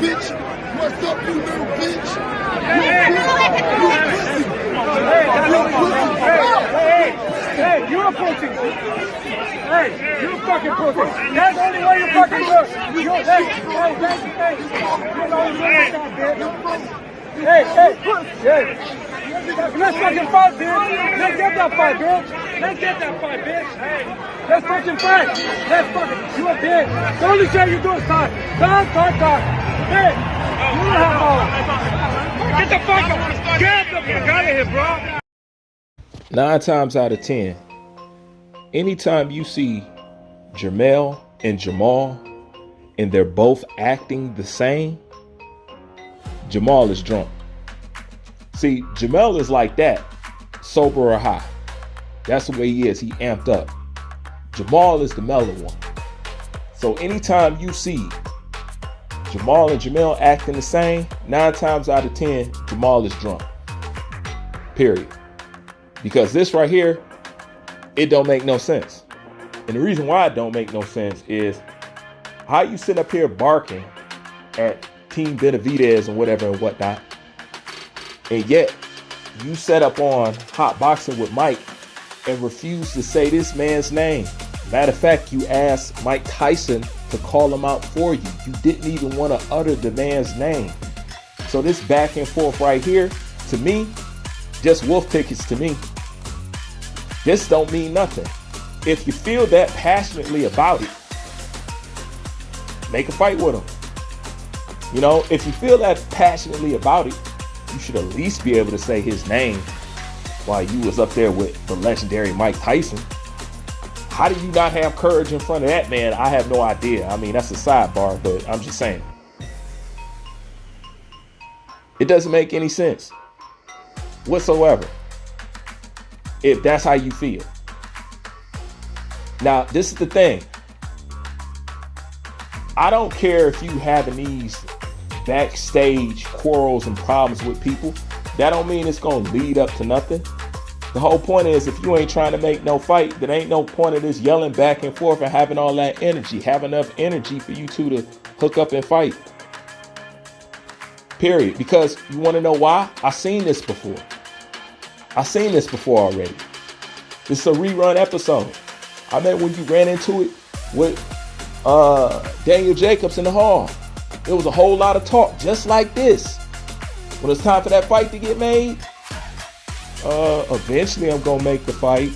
bitch. What's up, you little bitch? Hey, you a pussy. Hey, you a fucking pussy. That's the only way you fucking look. You're the only way you Hey. Let's fucking fight, bitch. Let's get that fight, bitch. Let's fucking fight. Let's fucking, you a bitch. The only shit you do is talk. Talk. Hey, you don't have all. Get the fuck out. Get the fuck out of here, bro. 9 times out of 10, anytime you see Jermall and Jermall and they're both acting the same, Jermall is drunk. See, Jermall is like that, sober or high. That's the way he is. He amped up. Jermall is the mellow one. So anytime you see Jermall and Jermall acting the same, 9 times out of 10, Jermall is drunk. Period. Because this right here, it don't make no sense. And the reason why it don't make no sense is how you sit up here barking at Team Benavidez and whatever and whatnot, and yet you set up on Hot Boxing with Mike and refuse to say this man's name. Matter of fact, you asked Mike Tyson to call him out for you. You didn't even want to utter the man's name. So this back and forth right here, to me, just wolf tickets to me. This don't mean nothing. If you feel that passionately about it, make a fight with him. You know, if you feel that passionately about it, you should at least be able to say his name while you was up there with the legendary Mike Tyson. How do you not have courage in front of that man? I have no idea. I mean, that's a sidebar, but I'm just saying. It doesn't make any sense whatsoever if that's how you feel. Now, this is the thing. I don't care if you having these backstage quarrels and problems with people. That don't mean it's going to lead up to nothing. The whole point is, if you ain't trying to make no fight, then ain't no point of this yelling back and forth and having all that energy. Have enough energy for you two to hook up and fight. Period. Because you want to know why? I've seen this before. Already. This is a rerun episode. I meant when you ran into it with Daniel Jacobs in the hall. There was a whole lot of talk just like this. When it's time for that fight to get made, eventually I'm going to make the fight.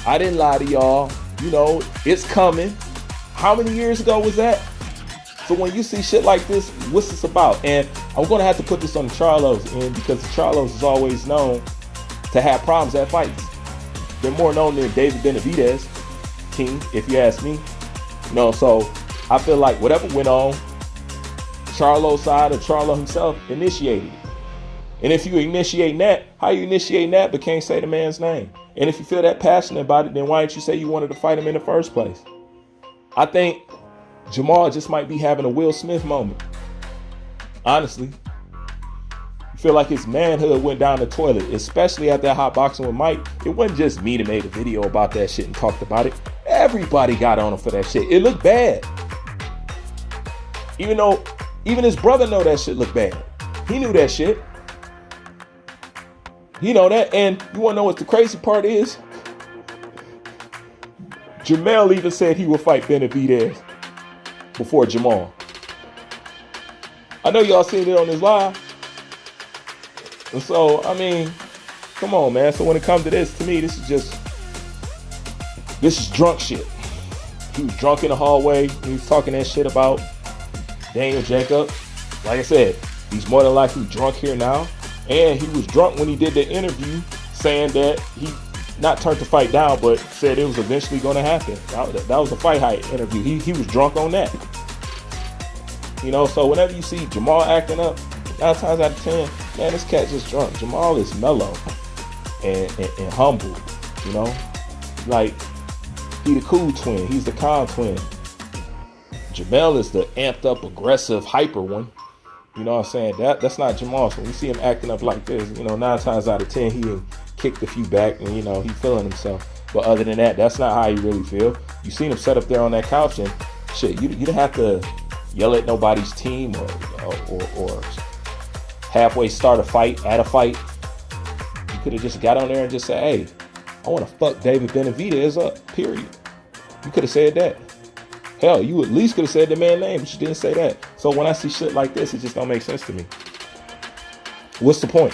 I didn't lie to y'all. You know, it's coming. How many years ago was that? So when you see shit like this, what's this about? And I'm going to have to put this on the Charlos end because the Charlos is always known to have problems at fights. They're more known than David Benavidez, King, if you ask me. You know, so I feel like whatever went on, Charlo's side or Charlo himself initiated it. And if you initiating that, how you initiating that but can't say the man's name? And if you feel that passionate about it, then why didn't you say you wanted to fight him in the first place? I think Jermall just might be having a Will Smith moment. Honestly. I feel like his manhood went down the toilet, especially after that Hot Boxing with Mike. It wasn't just me that made a video about that shit and talked about it. Everybody got on him for that shit. It looked bad. Even his brother know that shit looked bad. He knew that shit. You know that. And you want to know what the crazy part is? Jermall even said he would fight Benavidez before Jermall. I know y'all seen it on his live. And so, I mean, come on, man. So when it comes to this, to me, this is drunk shit. He was drunk in the hallway. He was talking that shit about Daniel Jacobs. Like I said, he's more than likely drunk here now. And he was drunk when he did the interview saying that he not turned the fight down, but said it was eventually going to happen. That was a Fight Hype interview. He was drunk on that. You know, so whenever you see Jermall acting up, 9 times out of 10, man, this cat just drunk. Jermall is mellow and humble, you know? Like, he the cool twin. He's the calm twin. Jermall is the amped up, aggressive, hyper one. You know what I'm saying? That's not Jermall. So when you see him acting up like this, you know, 9 times out of 10, he kicked a few back and, you know, he feeling himself. But other than that, that's not how he really feel. You seen him set up there on that couch and shit, you didn't have to yell at nobody's team or halfway start a fight, at a fight. You could have just got on there and just said, hey, I want to fuck David Benavidez up, period. You could have said that. Hell, you at least could have said the man's name, but you didn't say that. So when I see shit like this, it just don't make sense to me. What's the point?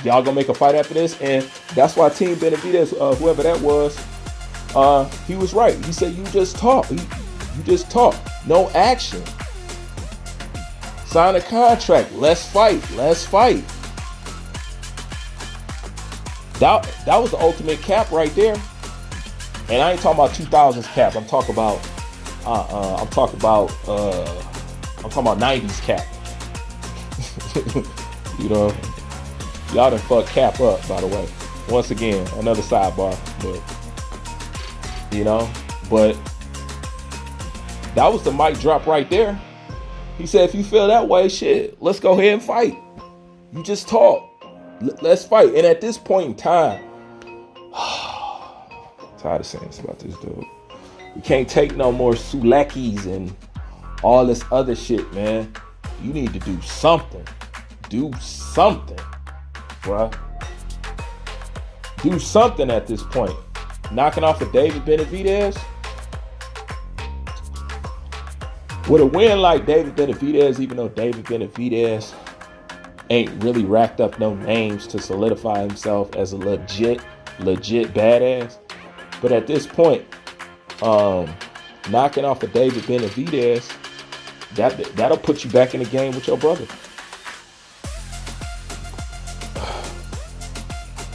Y'all gonna make a fight after this? And that's why Team Benavidez, whoever that was, he was right. He said, you just talk. You just talk. No action. Sign a contract. Let's fight. Let's fight. That was the ultimate cap right there. And I ain't talking about 2000s cap. I'm talking about 90s cap. You know, y'all done fucked Cap up, by the way. Once again, another sidebar, but you know, but that was the mic drop right there. He said, if you feel that way, shit, let's go ahead and fight. You just talk. Let's fight. And at this point in time, tired of saying this about this dude. You can't take no more Sulekis and all this other shit, man. You need to do something. Do something, bruh. Do something at this point. Knocking off of David Benavidez. With a win like David Benavidez, even though David Benavidez ain't really racked up no names to solidify himself as a legit badass. But at this point, knocking off of David Benavidez, that'll put you back in the game with your brother.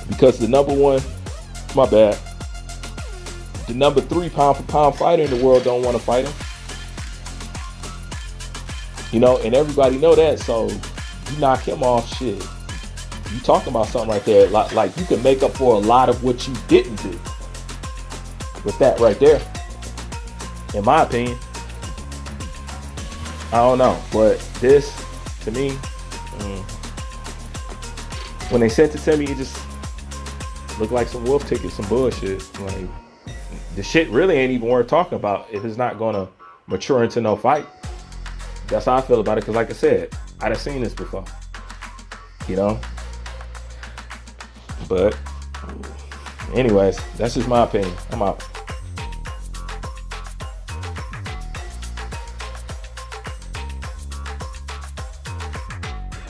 Because the number 3 pound for pound fighter in the world don't want to fight him. You know, and everybody know that. So you knock him off, shit. You talking about something right there. Like you can make up for a lot of what you didn't do with that right there. In my opinion. I don't know. But this, to me, when they sent it to me, it just looked like some wolf tickets, some bullshit. Like, the shit really ain't even worth talking about if it's not going to mature into no fight. That's how I feel about it. Because like I said, I'd have seen this before. You know? But anyways, that's just my opinion. I'm out.